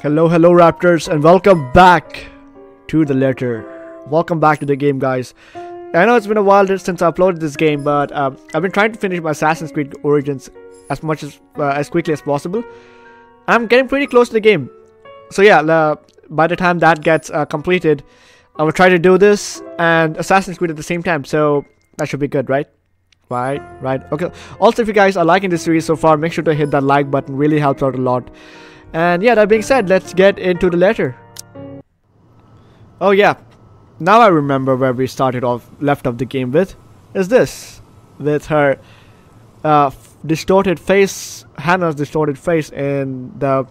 Hello Raptors, and welcome back to the letter. Welcome back to the game, guys. I know it's been a while since I uploaded this game, but I've been trying to finish my Assassin's Creed Origins as quickly as possible. I'm getting pretty close to the game, so yeah, by the time that gets completed, I will try to do this and Assassin's Creed at the same time, so that should be good, right? Right. Okay. Also, if you guys are liking this series so far, make sure to hit that like button. Really helps out a lot. And yeah, that being said, let's get into the letter. Oh yeah, now I remember where we left off the game with. Is this with her distorted face, Hannah's distorted face in the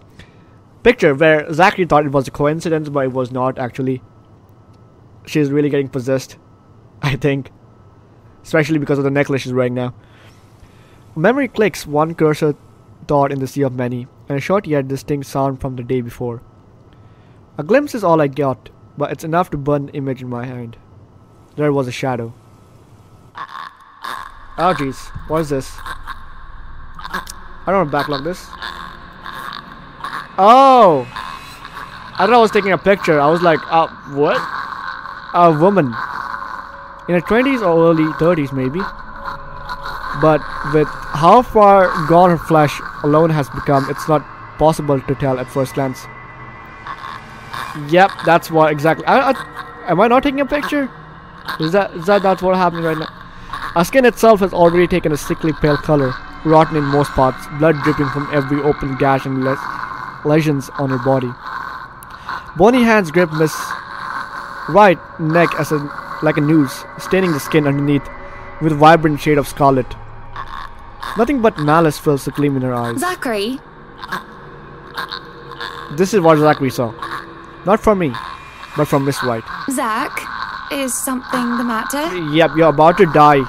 picture, where Zachary thought it was a coincidence, but it was not actually. She's really getting possessed, I think. Especially because of the necklace she's wearing now. Memory clicks, one cursor thought in the sea of many, and a short yet distinct sound from the day before. A glimpse is all I got, but it's enough to burn an image in my mind. There was a shadow. Oh jeez, what is this? I don't want to backlog this. Oh! I thought I was taking a picture. I was like, what? A woman. In her 20s or early 30s maybe. But with how far gone her flesh alone has become, it's not possible to tell at first glance. Yep, that's what exactly. Am I not taking a picture? Is that what's happening right now? Her skin itself has already taken a sickly pale color, rotten in most parts, blood dripping from every open gash and lesions on her body. Bony hands grip Miss right neck like a noose, staining the skin underneath with a vibrant shade of scarlet. Nothing but malice fills the gleam in her eyes. Zachary? This is what Zachary saw. Not from me, but from Miss White. Zach, is something the matter? Yep, you're about to die.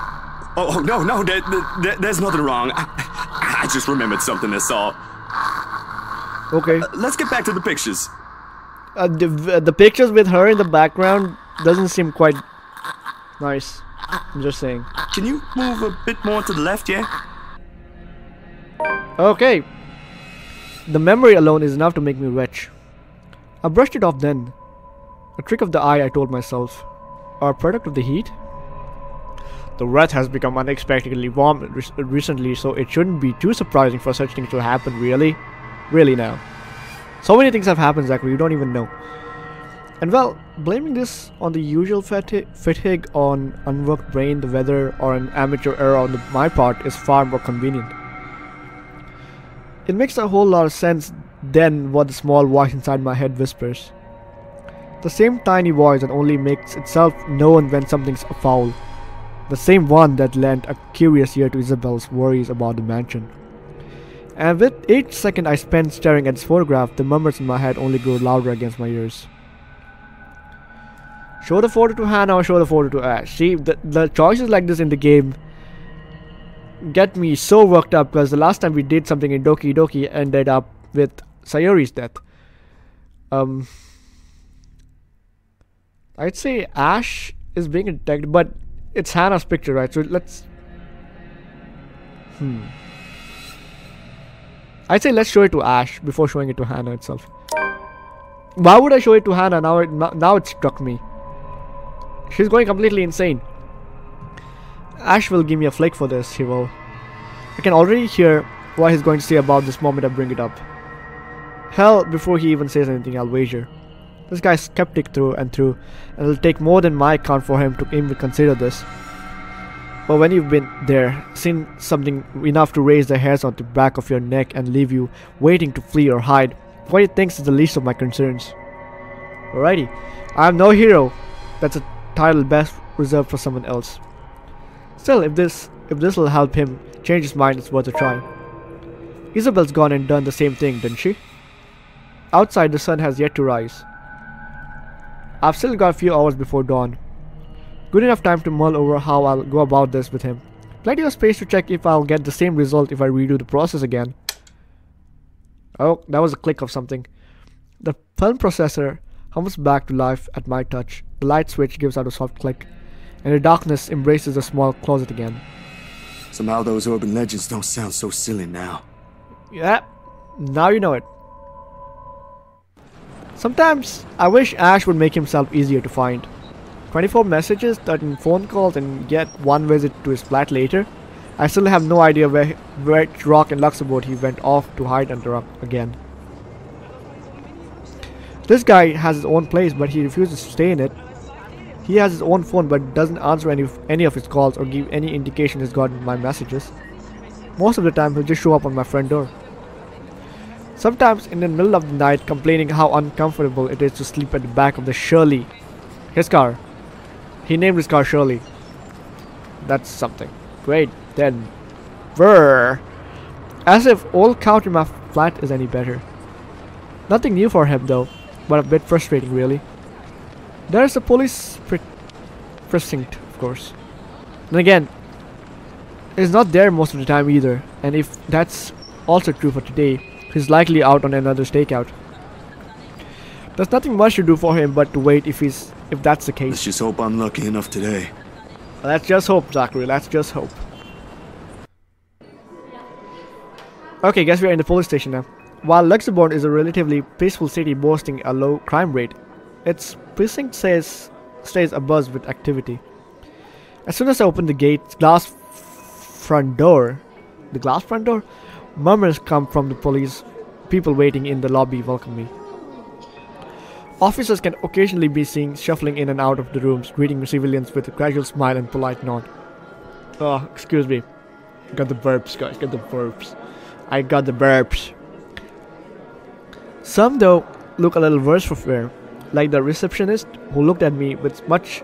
Oh no, there's nothing wrong. I just remembered something that's all. Okay. Let's get back to the pictures. The pictures with her in the background doesn't seem quite nice. I'm just saying. Can you move a bit more to the left, yeah? Okay. The memory alone is enough to make me retch. I brushed it off then. A trick of the eye, I told myself. Or a product of the heat? The wrath has become unexpectedly warm recently, so it shouldn't be too surprising for such things to happen, really? Really now. So many things have happened, Zachary, you don't even know. And well, blaming this on the usual fatigue, on unworked brain, the weather, or an amateur error on my part is far more convenient. It makes a whole lot of sense than what the small voice inside my head whispers. The same tiny voice that only makes itself known when something's afoul. The same one that lent a curious ear to Isabel's worries about the mansion. And with each second I spent staring at this photograph, the murmurs in my head only grew louder against my ears. Show the photo to Hannah or show the photo to Ash. See, the choices like this in the game get me so worked up, because the last time we did something in Doki Doki ended up with Sayori's death. I'd say Ash is being attacked, but it's Hannah's picture, right? So let's... I'd say let's show it to Ash before showing it to Hannah itself. Why would I show it to Hannah? Now it struck me. She's going completely insane. Ash will give me a flake for this, he will. I can already hear what he's going to say about this moment I bring it up. Hell, before he even says anything, I'll wager. This guy's skeptic through and through, and it'll take more than my account for him to even consider this. But when you've been there, seen something enough to raise the hairs on the back of your neck and leave you waiting to flee or hide, what he thinks is the least of my concerns. Alrighty, I'm no hero. That's a title best reserved for someone else. Still, if this will help him change his mind, it's worth a try. Isabel's gone and done the same thing, didn't she? Outside, the sun has yet to rise. I've still got a few hours before dawn. Good enough time to mull over how I'll go about this with him. Plenty of space to check if I'll get the same result if I redo the process again. Oh, that was a click of something. The film processor hums back to life at my touch. The light switch gives out a soft click, and the darkness embraces the small closet again. Somehow those urban legends don't sound so silly now. Yeah, now you know it. Sometimes I wish Ash would make himself easier to find. 24 messages, 13 phone calls, and yet one visit to his flat later. I still have no idea where rock in Luxembourg he went off to hide under again. This guy has his own place, but he refuses to stay in it. He has his own phone, but doesn't answer any of his calls or give any indication he's gotten my messages. Most of the time, he'll just show up on my front door. Sometimes in the middle of the night, complaining how uncomfortable it is to sleep at the back of the Shirley, his car. He named his car Shirley. That's something. Great, then. Brr. As if old couch in my flat is any better. Nothing new for him though, but a bit frustrating really. There's a police precinct, of course. And again, he's not there most of the time either, and if that's also true for today, he's likely out on another stakeout. There's nothing much to do for him but to wait if that's the case. Let's just hope I'm lucky enough today. Let's just hope, Zachary. Let's just hope. Okay, guess we're in the police station now. While Luxembourg is a relatively peaceful city boasting a low crime rate, its precinct stays abuzz with activity. As soon as I open the glass front door, murmurs come from the police. People waiting in the lobby welcome me. Officers can occasionally be seen shuffling in and out of the rooms, greeting civilians with a casual smile and polite nod. Oh, excuse me. Got the burps, guys. Got the burps. I got the burps. Some, though, look a little worse for wear, like the receptionist who looked at me with much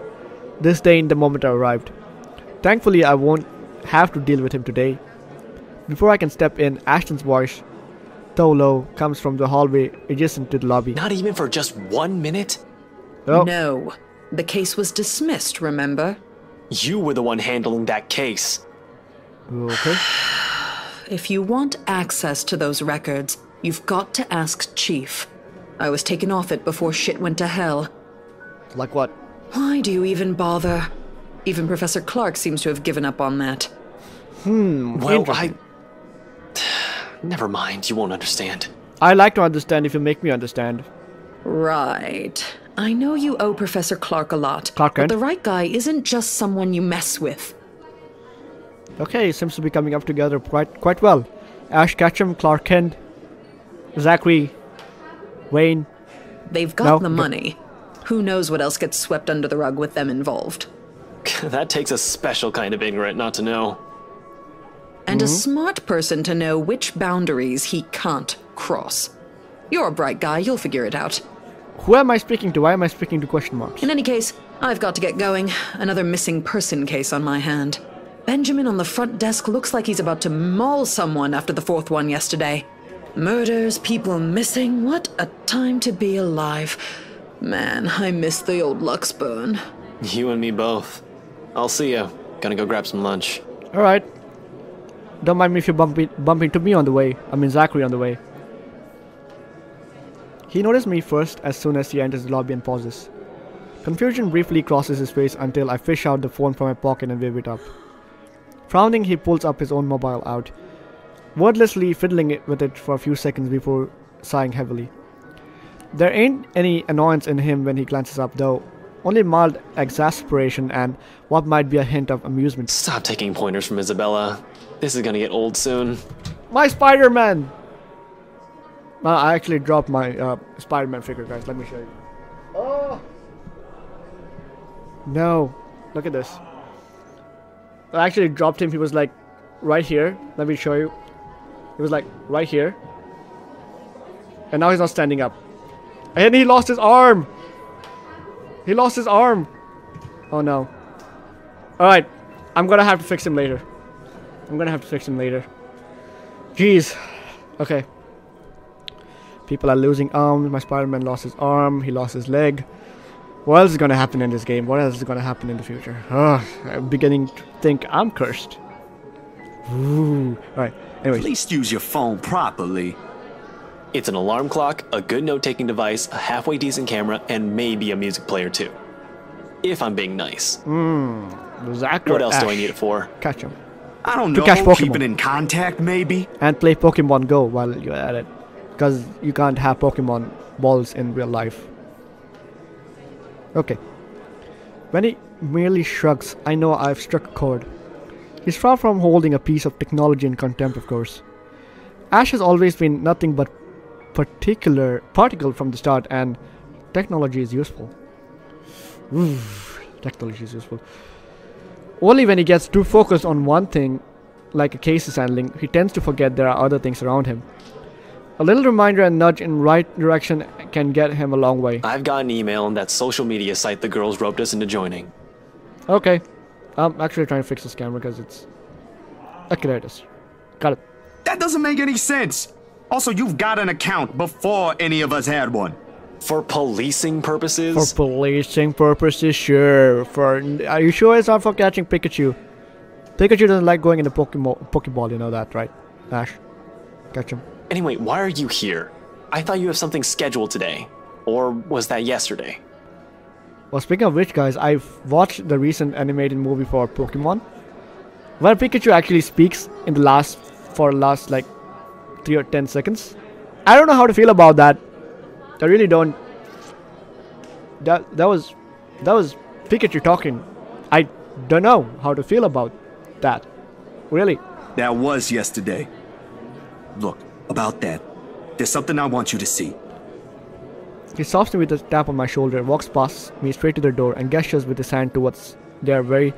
disdain the moment I arrived. Thankfully, I won't have to deal with him today. Before I can step in, Ashton's voice, though low, comes from the hallway adjacent to the lobby. Not even for just 1 minute? Oh. No. The case was dismissed, remember? You were the one handling that case. Okay. If you want access to those records, you've got to ask Chief. I was taken off it before shit went to hell. Like what? Why do you even bother? Even Professor Clark seems to have given up on that. Well, Never mind, you won't understand. I like to understand if you make me understand. Right. I know you owe Professor Clark a lot, Clark but Kent? the right guy isn't just someone you mess with. Okay, seems to be coming up together quite well. Ash Ketchum, Clark Kent, Zachary, Wayne. They've got the money. Who knows what else gets swept under the rug with them involved. That takes a special kind of ignorant not to know. And a smart person to know which boundaries he can't cross. You're a bright guy, you'll figure it out. Who am I speaking to? Why am I speaking to question marks? In any case, I've got to get going. Another missing person case on my hand. Benjamin on the front desk looks like he's about to maul someone after the fourth one yesterday. Murders, people missing, what a time to be alive. Man, I miss the old Luxburn. You and me both. I'll see you. Gonna go grab some lunch. Alright. Don't mind me if you bump into me on the way. I mean Zachary on the way. He noticed me first as soon as he enters the lobby and pauses. Confusion briefly crosses his face until I fish out the phone from my pocket and wave it up. Frowning, he pulls up his own mobile out, wordlessly fiddling with it for a few seconds before sighing heavily. There ain't any annoyance in him when he glances up though, only mild exasperation and what might be a hint of amusement. Stop taking pointers from Isabella. This is gonna get old soon. My Spider-Man! I actually dropped my Spider-Man figure, guys. Let me show you. Oh! No. Look at this. I actually dropped him. He was like right here. Let me show you. He was like right here. And now he's not standing up. And he lost his arm! He lost his arm! Oh no. Alright. I'm gonna have to fix him later. Jeez. Okay. People are losing arms. My Spider-Man lost his arm. He lost his leg. What else is gonna happen in this game? What else is gonna happen in the future? I'm beginning to think I'm cursed. Ooh. Alright. Anyways. At least use your phone properly. It's an alarm clock, a good note-taking device, a halfway decent camera, and maybe a music player too. If I'm being nice. Zachary. What else do I need it for? Catch him. I don't To know. catch Pokemon. Keep it in contact, maybe. And play Pokemon Go while you're at it. Because you can't have Pokemon balls in real life. Okay. When he merely shrugs, I know I've struck a chord. He's far from holding a piece of technology in contempt, of course. Ash has always been nothing but particle from the start, and technology is useful. Technology is useful. Only when he gets too focused on one thing, like a case is handling, he tends to forget there are other things around him. A little reminder and nudge in right direction can get him a long way. I've got an email on that social media site the girls roped us into joining. Okay. I'm actually trying to fix this camera because it's... Okay, there it is. Got it. That doesn't make any sense. Also, you've got an account before any of us had one. For policing purposes? For policing purposes, sure. Are you sure it's not for catching Pikachu? Pikachu doesn't like going in the Pokeball, you know that, right? Ash, catch him. Anyway, why are you here? I thought you have something scheduled today. Or was that yesterday? Well, speaking of which, guys, I've watched the recent animated movie for Pokemon, where Pikachu actually speaks in the last like 3 or 10 seconds. I don't know how to feel about that. I really don't. That was Pikachu talking. I don't know how to feel about that. Really. That was yesterday. Look, about that, there's something I want you to see. He stops me with a tap on my shoulder, walks past me straight to the door, and gestures with his hand towards their very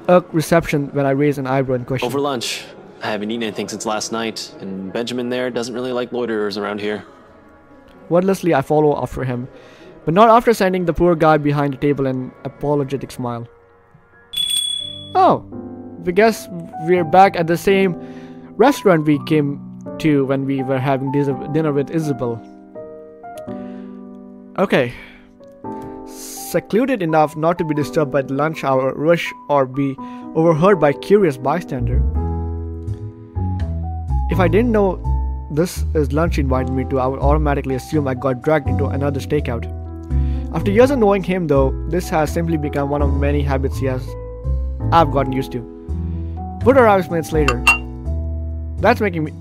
irked reception when I raise an eyebrow in question. Over lunch. I haven't eaten anything since last night, and Benjamin there doesn't really like loiterers around here. Wordlessly, I follow after him, but not after sending the poor guy behind the table an apologetic smile. Oh, I guess we're back at the same restaurant we came to when we were having dinner with Isabel. Okay. Secluded enough not to be disturbed by the lunch hour rush or be overheard by curious bystander. If I didn't know this is lunch he invited me to, I would automatically assume I got dragged into another stakeout. After years of knowing him though, this has simply become one of many habits I've gotten used to. Food arrives minutes later. That's making me...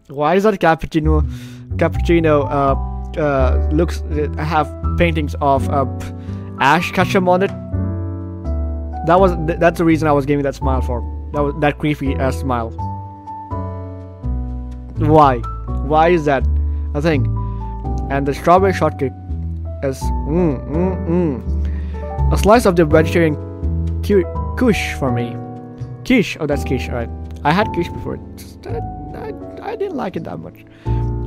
Why is that cappuccino looks have paintings of Ash Ketchum on it? That's the reason I was giving that smile for. That creepy ass smile. Why is that a thing? And the strawberry shortcake is a slice of the vegetarian quiche for me. Quiche, oh that's quiche, alright. I had quiche before. I didn't like it that much.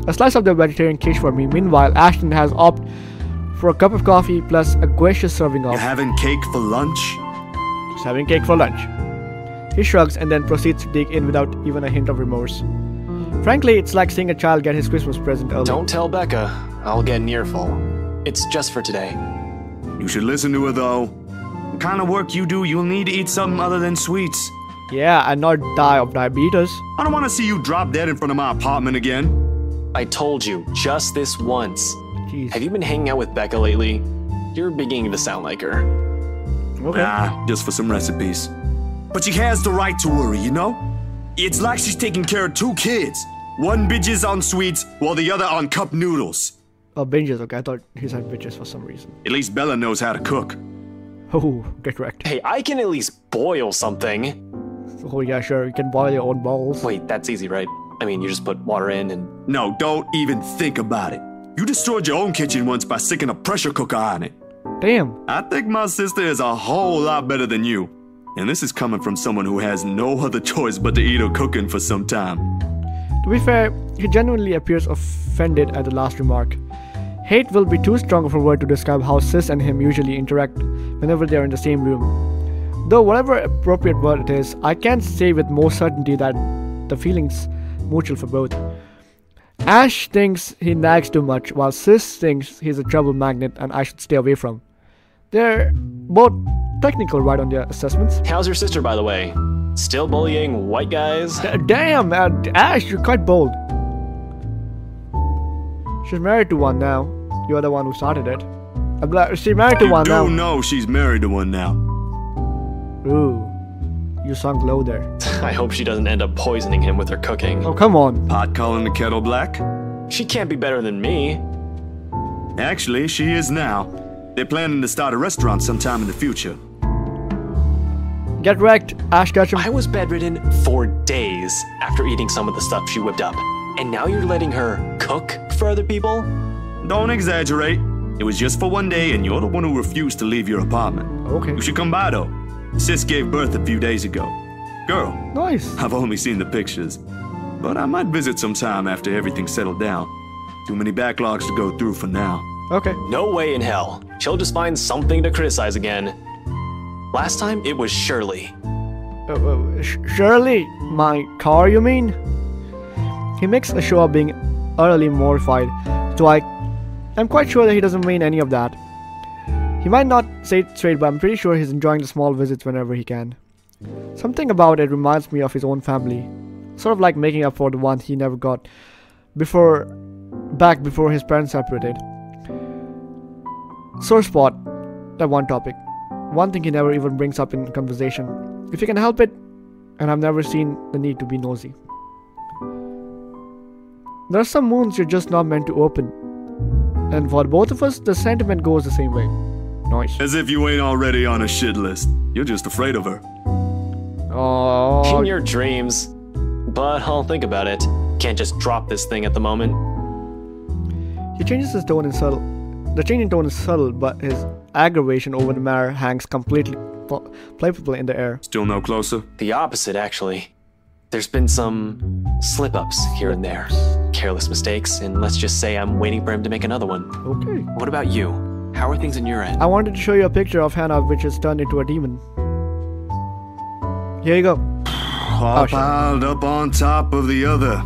A slice of the vegetarian quiche for me. Meanwhile, Ashton has opted for a cup of coffee plus a gracious serving of... You're having cake for lunch? He's having cake for lunch. He shrugs and then proceeds to dig in without even a hint of remorse. Frankly, it's like seeing a child get his Christmas present early. Don't tell Becca. I'll get an earful. It's just for today. You should listen to her, though. The kind of work you do, you'll need to eat something other than sweets. Yeah, and not die of diabetes. I don't want to see you drop dead in front of my apartment again. I told you, just this once. Jeez. Have you been hanging out with Becca lately? You're beginning to sound like her. Okay. Nah, just for some recipes. But she has the right to worry, you know? It's like she's taking care of 2 kids. One binges on sweets, while the other on cup noodles. Oh, binges, okay. I thought he said bitches for some reason. At least Bella knows how to cook. Oh, get wrecked. Hey, I can at least boil something. Oh yeah, sure. You can boil your own balls. Wait, that's easy, right? I mean, you just put water in and... No, don't even think about it. You destroyed your own kitchen once by sticking a pressure cooker on it. Damn. I think my sister is a whole lot better than you. And this is coming from someone who has no other choice but to eat her cooking for some time. To be fair, he genuinely appears offended at the last remark. Hate will be too strong of a word to describe how Sis and him usually interact whenever they are in the same room. Though whatever appropriate word it is, I can't say with more certainty that the feeling's mutual for both. Ash thinks he nags too much, while Sis thinks he's a trouble magnet and I should stay away from. They're both technical right on their assessments. How's your sister, by the way? Still bullying white guys? Damn, Ash, you're quite bold. She's married to one now. You're the one who started it. She's married to one now. You do know she's married to one now. Ooh. You sunk low there. I hope she doesn't end up poisoning him with her cooking. Oh, come on. Pot calling the kettle black? She can't be better than me. Actually, she is now. They're planning to start a restaurant sometime in the future. Get wrecked, Ash Ketchum. I was bedridden for days after eating some of the stuff she whipped up. And now you're letting her cook for other people? Don't exaggerate. It was just for one day, and you're the one who refused to leave your apartment. Okay. You should come by, though. Sis gave birth a few days ago. Girl, Nice. I've only seen the pictures. But I might visit sometime after everything's settled down. Too many backlogs to go through for now. Okay. No way in hell. She'll just find something to criticize again. Last time, it was Shirley. Shirley, my car, you mean? He makes a show of being utterly mortified, so I'm quite sure that he doesn't mean any of that. He might not say it straight, but I'm pretty sure he's enjoying the small visits whenever he can. Something about it reminds me of his own family, sort of like making up for the one he never got back before his parents separated. Sore spot, that one topic. One thing he never even brings up in conversation. If he can help it, and I've never seen the need to be nosy. There are some wounds you're just not meant to open. And for both of us, the sentiment goes the same way. Nice. As if you ain't already on a shit list. You're just afraid of her. Oh, In your dreams. But I'll think about it. Can't just drop this thing at the moment. he changes his tone in subtle. The change in tone is subtle, but his aggravation over the matter hangs completely playful in the air. Still no closer? The opposite, actually. There's been some slip-ups here and there. Careless mistakes, and let's just say I'm waiting for him to make another one. Okay. What about you? How are things in your end? I wanted to show you a picture of Hannah, which is turned into a demon. Here you go. All shit. piled up on top of the other.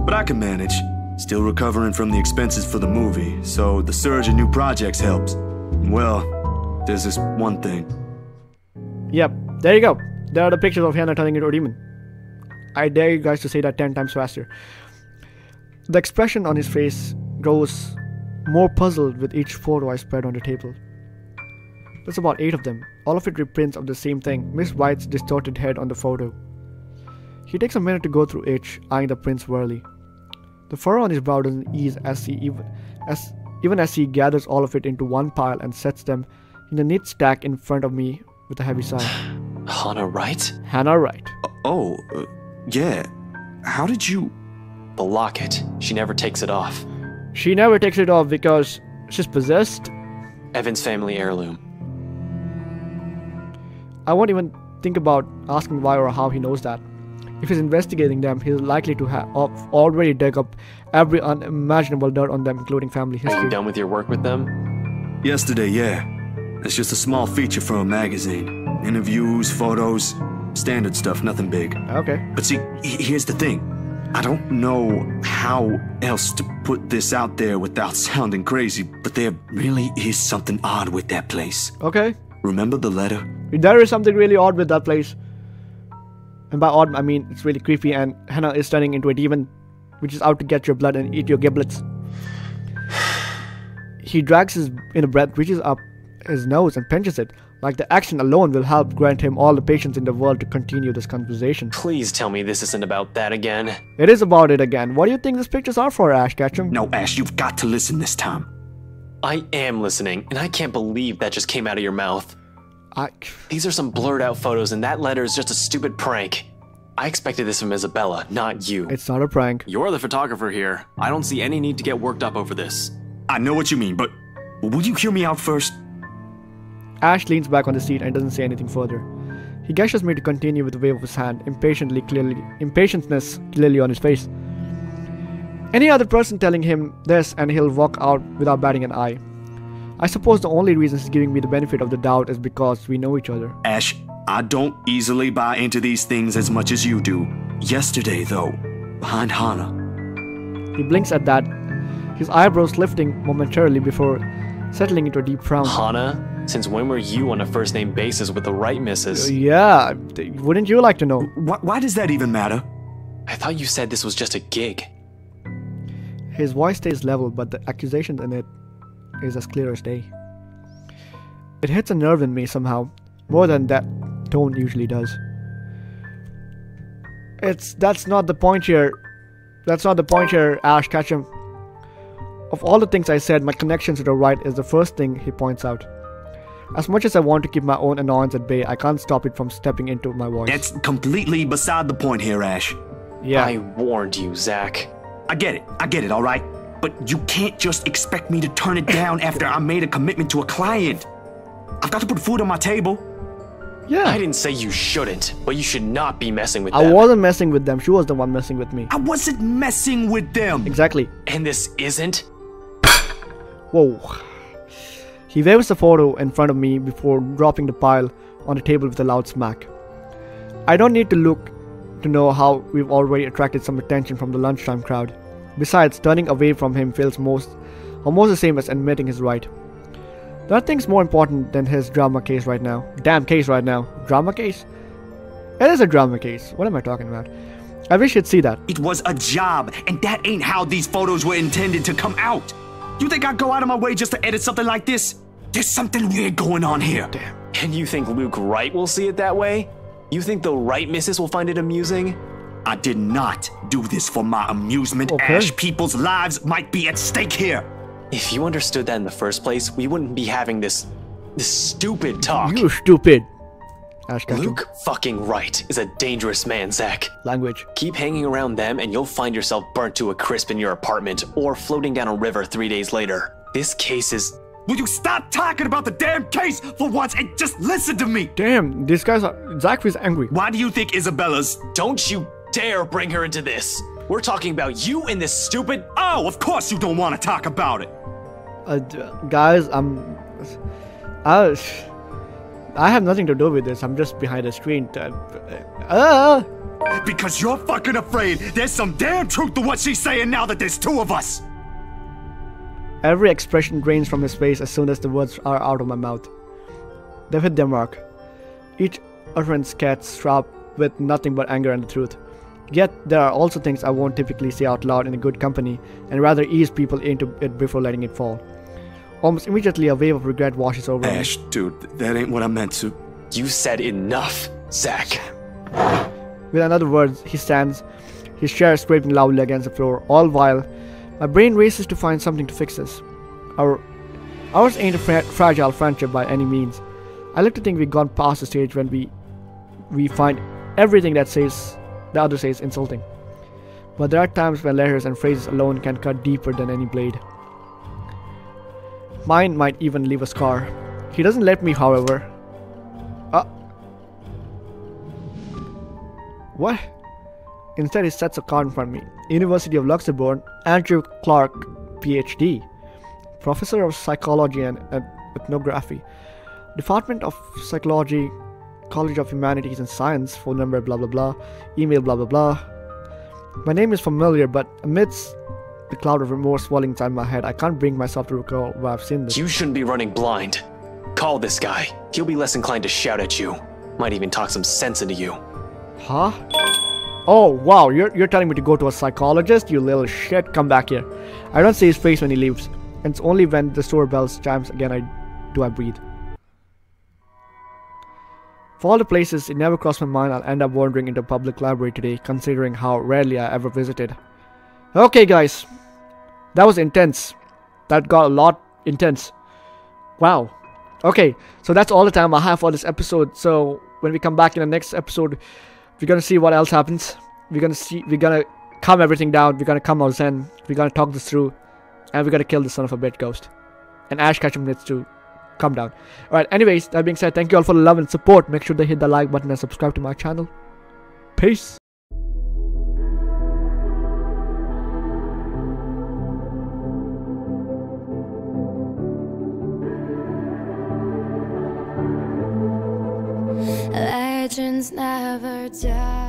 But I can manage. Still recovering from the expenses for the movie, so the surge in new projects helps. And well, there's this one thing. Yep, there you go. There are the pictures of Hannah turning into a demon. I dare you guys to say that 10 times faster. The expression on his face grows more puzzled with each photo I spread on the table. There's about 8 of them, all of it reprints of the same thing, Miss White's distorted head on the photo. He takes a minute to go through each, eyeing the prints warily. The furrow on his brow doesn't ease even as he gathers all of it into one pile and sets them in a neat stack in front of me with a heavy sigh. Hannah Wright? Hannah Wright. Yeah. How did you... The locket. She never takes it off. She never takes it off because she's possessed. Evan's family heirloom. I won't even think about asking why or how he knows that. If he's investigating them, he's likely to have already dug up every unimaginable dirt on them, including family Are history. you done with your work with them? Yesterday, yeah. It's just a small feature for a magazine. Interviews, photos, standard stuff, nothing big. Okay. But see, here's the thing. I don't know how else to put this out there without sounding crazy, but there really is something odd with that place. Okay. Remember the letter? There is something really odd with that place. And by odd, I mean it's really creepy, and Hannah is turning into a demon, which is out to get your blood and eat your giblets. He drags his inner breath, reaches up his nose and pinches it, like the action alone will help grant him all the patience in the world to continue this conversation. Please tell me this isn't about that again. It is about it again. What do you think these pictures are for, Ash Ketchum? No, Ash, you've got to listen this time. I am listening, and I can't believe that just came out of your mouth. These are some blurred out photos, and that letter is just a stupid prank. I expected this from Isabella, not you. It's not a prank. You're the photographer here. I don't see any need to get worked up over this. I know what you mean, but will you hear me out first? Ash leans back on the seat and doesn't say anything further. He gestures me to continue with a wave of his hand, impatientness clearly on his face. Any other person telling him this and he'll walk out without batting an eye. I suppose the only reason he's giving me the benefit of the doubt is because we know each other. Ash, I don't easily buy into these things as much as you do. Yesterday, though, behind Hannah. He blinks at that, his eyebrows lifting momentarily before settling into a deep frown. Hannah? Since when were you on a first-name basis with the right missus? Yeah, wouldn't you like to know? Why does that even matter? I thought you said this was just a gig. His voice stays level, but the accusation in it is as clear as day. It hits a nerve in me somehow, more than that tone usually does. That's not the point here. That's not the point here, Ash Ketchum. Of all the things I said, my connection to the right is the first thing he points out. As much as I want to keep my own annoyance at bay, I can't stop it from stepping into my voice. That's completely beside the point here, Ash. Yeah. I warned you, Zach. I get it, alright? But you can't just expect me to turn it down after I made a commitment to a client. I've got to put food on my table. Yeah. I didn't say you shouldn't, but you should not be messing with I them. wasn't messing with them. She was the one messing with me. I wasn't messing with them. Exactly. And this isn't? Whoa. He waves the photo in front of me before dropping the pile on the table with a loud smack. I don't need to look to know how we've already attracted some attention from the lunchtime crowd. Besides, turning away from him feels almost the same as admitting he's right. There are things more important than his drama case right now. Damn case right now. Drama case? It is a drama case. What am I talking about? I wish you'd see that. It was a job, and that ain't how these photos were intended to come out. You think I'd go out of my way just to edit something like this? There's something weird going on here. Damn. And you think Luke Wright will see it that way? You think the Wright missus will find it amusing? I did not do this for my amusement. Okay. Ash, people's lives might be at stake here. If you understood that in the first place, we wouldn't be having this stupid talk. You stupid. Ash Ketchum. Luke fucking Wright is a dangerous man, Zach. Language. Keep hanging around them and you'll find yourself burnt to a crisp in your apartment or floating down a river 3 days later. This case is... Will you stop talking about the damn case for once and just listen to me? Damn, these guys are... Zachary's angry. Why do you think Isabella's... Don't you dare bring her into this. We're talking about you and this stupid... Oh, of course you don't want to talk about it. Guys, I have nothing to do with this. I'm just behind the screen. Because you're fucking afraid there's some damn truth to what she's saying now that there's two of us. Every expression drains from his face as soon as the words are out of my mouth. They've hit their mark. Each utterance gets sharp with nothing but anger and the truth. Yet, there are also things I won't typically say out loud in a good company, and rather ease people into it before letting it fall. Almost immediately, a wave of regret washes over me. Ash, dude, that ain't what I meant to... You said enough, Zach. With another words, he stands, his chair scraping loudly against the floor, all while my brain races to find something to fix this. Ours ain't a fragile friendship by any means. I like to think we've gone past the stage when we find everything that the other says insulting. But there are times when letters and phrases alone can cut deeper than any blade. Mine might even leave a scar. He doesn't let me, however. What? Instead, he sets a card in front of me. University of Luxembourg, Andrew Clark, PhD. Professor of Psychology and Ethnography. Department of Psychology, College of Humanities and Science, phone number blah blah blah, email blah blah blah. My name is familiar, but amidst the cloud of remorse swelling inside my head, I can't bring myself to recall where I've seen this. You shouldn't be running blind. Call this guy. He'll be less inclined to shout at you. Might even talk some sense into you. Huh? Oh wow, you're telling me to go to a psychologist? You little shit, come back here. I don't see his face when he leaves, and it's only when the store bell chimes again do I breathe. For all the places it never crossed my mind I'll end up wandering into a public library today, considering how rarely I ever visited. Okay guys, that was intense. That got a lot intense. Wow. Okay, so that's all the time I have for this episode. So when we come back in the next episode, we're gonna see what else happens. We're gonna calm everything down. We're gonna come out zen. We're gonna talk this through, and we're gonna kill the son of a bitch ghost. And Ash Ketchum needs to calm down. Alright, anyways, that being said, thank you all for the love and support. Make sure to hit the like button and subscribe to my channel. Peace. Legends never die.